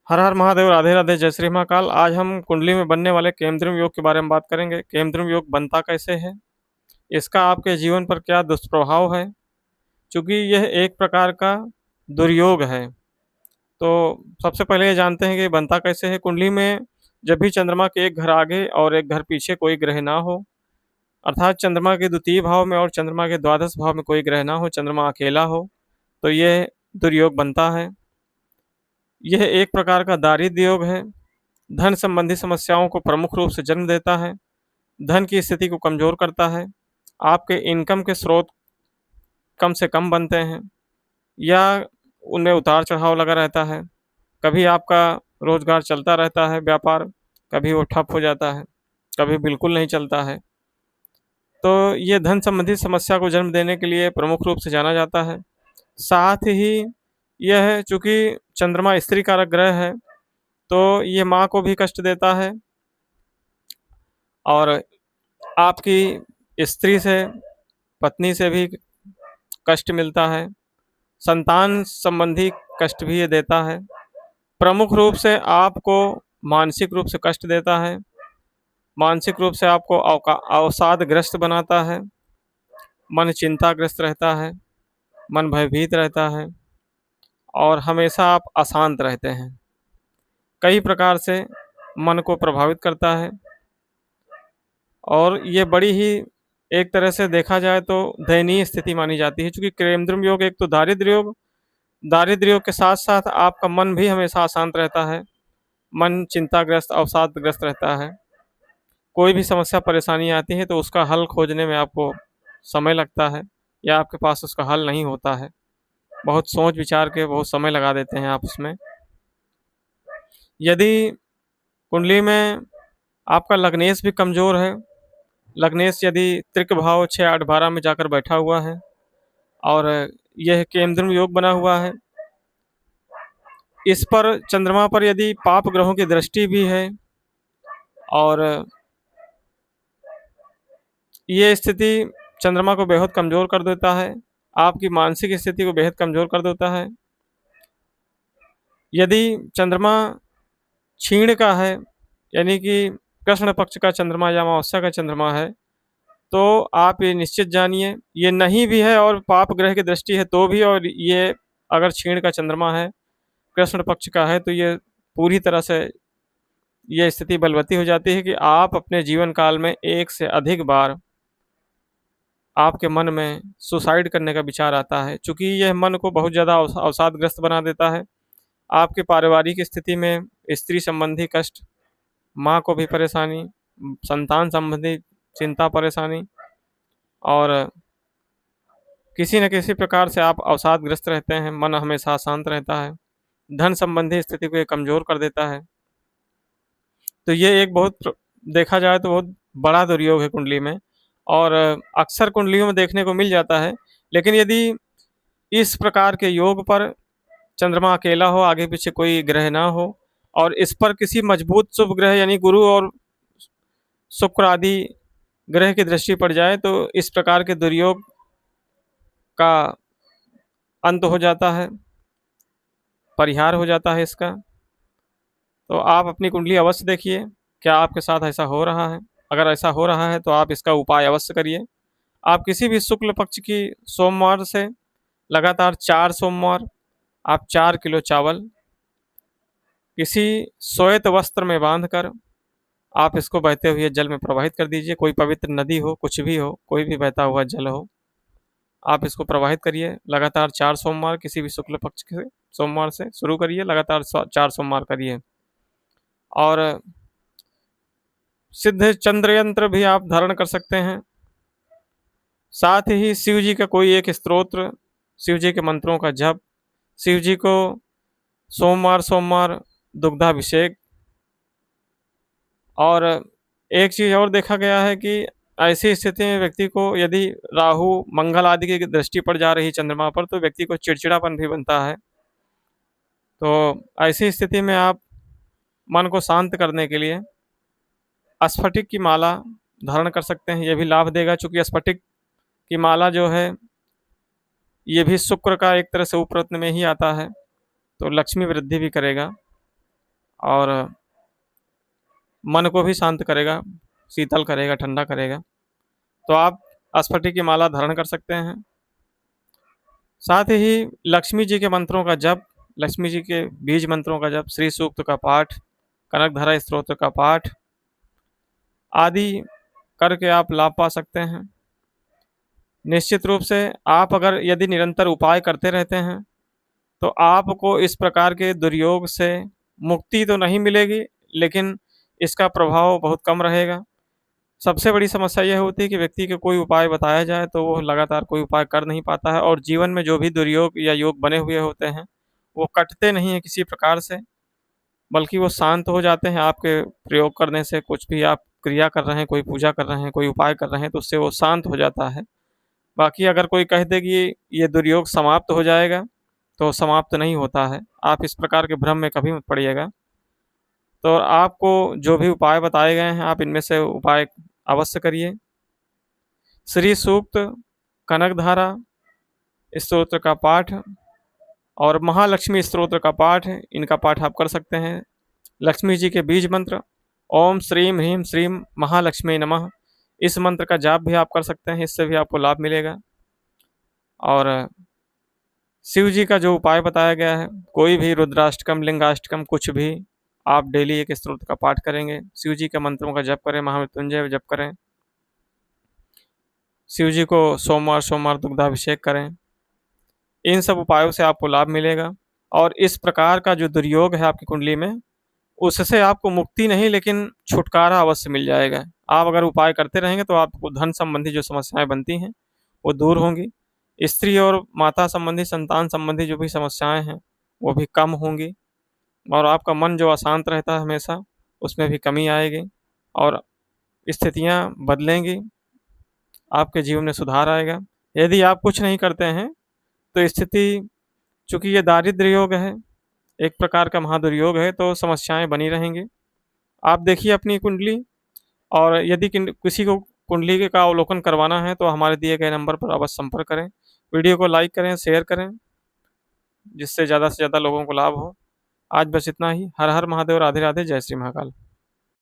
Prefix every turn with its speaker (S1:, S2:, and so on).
S1: हर हर महादेव, राधे राधे, जय श्री महाकाल। आज हम कुंडली में बनने वाले केमद्रुम योग के बारे में बात करेंगे। केमद्रुम योग बनता कैसे है, इसका आपके जीवन पर क्या दुष्प्रभाव है। चूंकि यह एक प्रकार का दुर्योग है, तो सबसे पहले ये जानते हैं कि बनता कैसे है। कुंडली में जब भी चंद्रमा के एक घर आगे और एक घर पीछे कोई ग्रह ना हो, अर्थात चंद्रमा के द्वितीय भाव में और चंद्रमा के द्वादश भाव में कोई ग्रह ना हो, चंद्रमा अकेला हो, तो यह दुर्योग बनता है। यह एक प्रकार का दारिद्र्य योग है। धन संबंधी समस्याओं को प्रमुख रूप से जन्म देता है। धन की स्थिति को कमजोर करता है। आपके इनकम के स्रोत कम से कम बनते हैं या उनमें उतार चढ़ाव लगा रहता है। कभी आपका रोजगार चलता रहता है, व्यापार, कभी वो ठप हो जाता है, कभी बिल्कुल नहीं चलता है। तो ये धन संबंधी समस्या को जन्म देने के लिए प्रमुख रूप से जाना जाता है। साथ ही यह चूंकि चंद्रमा स्त्री कारक ग्रह है, तो ये माँ को भी कष्ट देता है और आपकी स्त्री से, पत्नी से भी कष्ट मिलता है। संतान संबंधी कष्ट भी ये देता है। प्रमुख रूप से आपको मानसिक रूप से कष्ट देता है। मानसिक रूप से आपको अवसादग्रस्त बनाता है। मन चिंताग्रस्त रहता है, मन भयभीत रहता है और हमेशा आप अशांत रहते हैं। कई प्रकार से मन को प्रभावित करता है और ये बड़ी ही, एक तरह से देखा जाए तो दयनीय स्थिति मानी जाती है। चूँकि केमद्रुम योग एक तो दारिद्र्य योग के साथ साथ आपका मन भी हमेशा अशांत रहता है। मन चिंताग्रस्त, अवसादग्रस्त रहता है। कोई भी समस्या परेशानी आती है तो उसका हल खोजने में आपको समय लगता है या आपके पास उसका हल नहीं होता है। बहुत सोच विचार के बहुत समय लगा देते हैं आप उसमें। यदि कुंडली में आपका लग्नेश भी कमज़ोर है, लग्नेश यदि त्रिक भाव 6, 8, 12 में जाकर बैठा हुआ है और यह केमद्रुम योग बना हुआ है, इस पर चंद्रमा पर यदि पाप ग्रहों की दृष्टि भी है और ये स्थिति चंद्रमा को बेहद कमज़ोर कर देता है, आपकी मानसिक स्थिति को बेहद कमज़ोर कर देता है। यदि चंद्रमा क्षीण का है, यानी कि कृष्ण पक्ष का चंद्रमा या अमावस्या का चंद्रमा है, तो आप ये निश्चित जानिए, ये नहीं भी है और पाप ग्रह की दृष्टि है तो भी, और ये अगर क्षीण का चंद्रमा है, कृष्ण पक्ष का है, तो ये पूरी तरह से ये स्थिति बलवती हो जाती है कि आप अपने जीवन काल में एक से अधिक बार आपके मन में सुसाइड करने का विचार आता है। चूँकि यह मन को बहुत ज़्यादा अवसादग्रस्त बना देता है। आपके पारिवारिक स्थिति में स्त्री संबंधी कष्ट, माँ को भी परेशानी, संतान संबंधी चिंता परेशानी और किसी न किसी प्रकार से आप अवसादग्रस्त रहते हैं। मन हमेशा अशांत रहता है। धन संबंधी स्थिति को ये कमज़ोर कर देता है। तो ये एक बहुत, देखा जाए तो बहुत बड़ा दुर्योग है कुंडली में और अक्सर कुंडलियों में देखने को मिल जाता है। लेकिन यदि इस प्रकार के योग पर चंद्रमा अकेला हो, आगे पीछे कोई ग्रह ना हो और इस पर किसी मजबूत शुभ ग्रह यानी गुरु और शुक्र आदि ग्रह की दृष्टि पड़ जाए, तो इस प्रकार के दुर्योग का अंत हो जाता है, परिहार हो जाता है इसका। तो आप अपनी कुंडली अवश्य देखिए, क्या आपके साथ ऐसा हो रहा है। अगर ऐसा हो रहा है तो आप इसका उपाय अवश्य करिए। आप किसी भी शुक्ल पक्ष की सोमवार से लगातार 4 सोमवार आप 4 किलो चावल किसी श्वेत वस्त्र में बांधकर आप इसको बहते हुए जल में प्रवाहित कर दीजिए। कोई पवित्र नदी हो, कुछ भी हो, कोई भी बहता हुआ जल हो, आप इसको प्रवाहित करिए। लगातार 4 सोमवार किसी भी शुक्ल पक्ष के सोमवार से शुरू करिए, लगातार 4 सोमवार करिए। और सिद्ध चंद्र यंत्र भी आप धारण कर सकते हैं। साथ ही शिव जी का कोई एक स्तोत्र, शिव जी के मंत्रों का जप, शिव जी को सोमवार सोमवार दुग्धाभिषेक। और एक चीज़ और देखा गया है कि ऐसी स्थिति में व्यक्ति को यदि राहु मंगल आदि की दृष्टि पड़ जा रही चंद्रमा पर, तो व्यक्ति को चिड़चिड़ापन भी बनता है। तो ऐसी स्थिति में आप मन को शांत करने के लिए स्फटिक की माला धारण कर सकते हैं। ये भी लाभ देगा, चूँकि स्फटिक की माला जो है ये भी शुक्र का एक तरह से उपरत्न में ही आता है, तो लक्ष्मी वृद्धि भी करेगा। और मन को भी शांत करेगा, शीतल करेगा, ठंडा करेगा। तो आप स्फटिक की माला धारण कर सकते हैं। साथ ही लक्ष्मी जी के मंत्रों का जप, लक्ष्मी जी के बीज मंत्रों का जप, श्री सूक्त का पाठ, कनकधारा स्तोत्र का पाठ आदि करके आप लाभ पा सकते हैं। निश्चित रूप से आप अगर यदि निरंतर उपाय करते रहते हैं तो आपको इस प्रकार के दुर्योग से मुक्ति तो नहीं मिलेगी, लेकिन इसका प्रभाव बहुत कम रहेगा। सबसे बड़ी समस्या यह होती है कि व्यक्ति को कोई उपाय बताया जाए तो वो लगातार कोई उपाय कर नहीं पाता है, और जीवन में जो भी दुर्योग या योग बने हुए होते हैं वो कटते नहीं हैं किसी प्रकार से, बल्कि वो शांत हो जाते हैं आपके प्रयोग करने से। कुछ भी आप क्रिया कर रहे हैं, कोई पूजा कर रहे हैं, कोई उपाय कर रहे हैं, तो उससे वो शांत हो जाता है। बाकी अगर कोई कह दे कि ये दुर्योग समाप्त हो जाएगा, तो समाप्त नहीं होता है। आप इस प्रकार के भ्रम में कभी मत पड़िएगा। तो आपको जो भी उपाय बताए गए हैं आप इनमें से उपाय अवश्य करिए। श्री सूक्त, कनकधारा स्तोत्र का पाठ और महालक्ष्मी स्तोत्र का पाठ, इनका पाठ आप कर सकते हैं। लक्ष्मी जी के बीज मंत्र ओम श्रीम ह्रीम श्रीम महालक्ष्मी नमः, इस मंत्र का जाप भी आप कर सकते हैं, इससे भी आपको लाभ मिलेगा। और शिव जी का जो उपाय बताया गया है, कोई भी रुद्राष्टकम, लिंगाष्टकम, कुछ भी आप डेली एक स्तोत्र का पाठ करेंगे, शिव जी के मंत्रों का जप करें, महामृत्युंजय जप करें, शिव जी को सोमवार सोमवार दुग्धाभिषेक करें। इन सब उपायों से आपको लाभ मिलेगा। और इस प्रकार का जो दुर्योग है आपकी कुंडली में, उससे आपको मुक्ति नहीं लेकिन छुटकारा अवश्य मिल जाएगा। आप अगर उपाय करते रहेंगे तो आपको धन संबंधी जो समस्याएं बनती हैं वो दूर होंगी। स्त्री और माता संबंधी, संतान संबंधी जो भी समस्याएं हैं वो भी कम होंगी, और आपका मन जो अशांत रहता है हमेशा, उसमें भी कमी आएगी और स्थितियां बदलेंगी, आपके जीवन में सुधार आएगा। यदि आप कुछ नहीं करते हैं तो स्थिति, चूंकि ये दारिद्र्य योग है, एक प्रकार का महादुर्योग है, तो समस्याएं बनी रहेंगी। आप देखिए अपनी कुंडली, और यदि किसी को कुंडली का अवलोकन करवाना है तो हमारे दिए गए नंबर पर अवश्य संपर्क करें। वीडियो को लाइक करें, शेयर करें, जिससे ज़्यादा से ज़्यादा लोगों को लाभ हो। आज बस इतना ही। हर हर महादेव, राधे राधे, जय श्री महाकाल।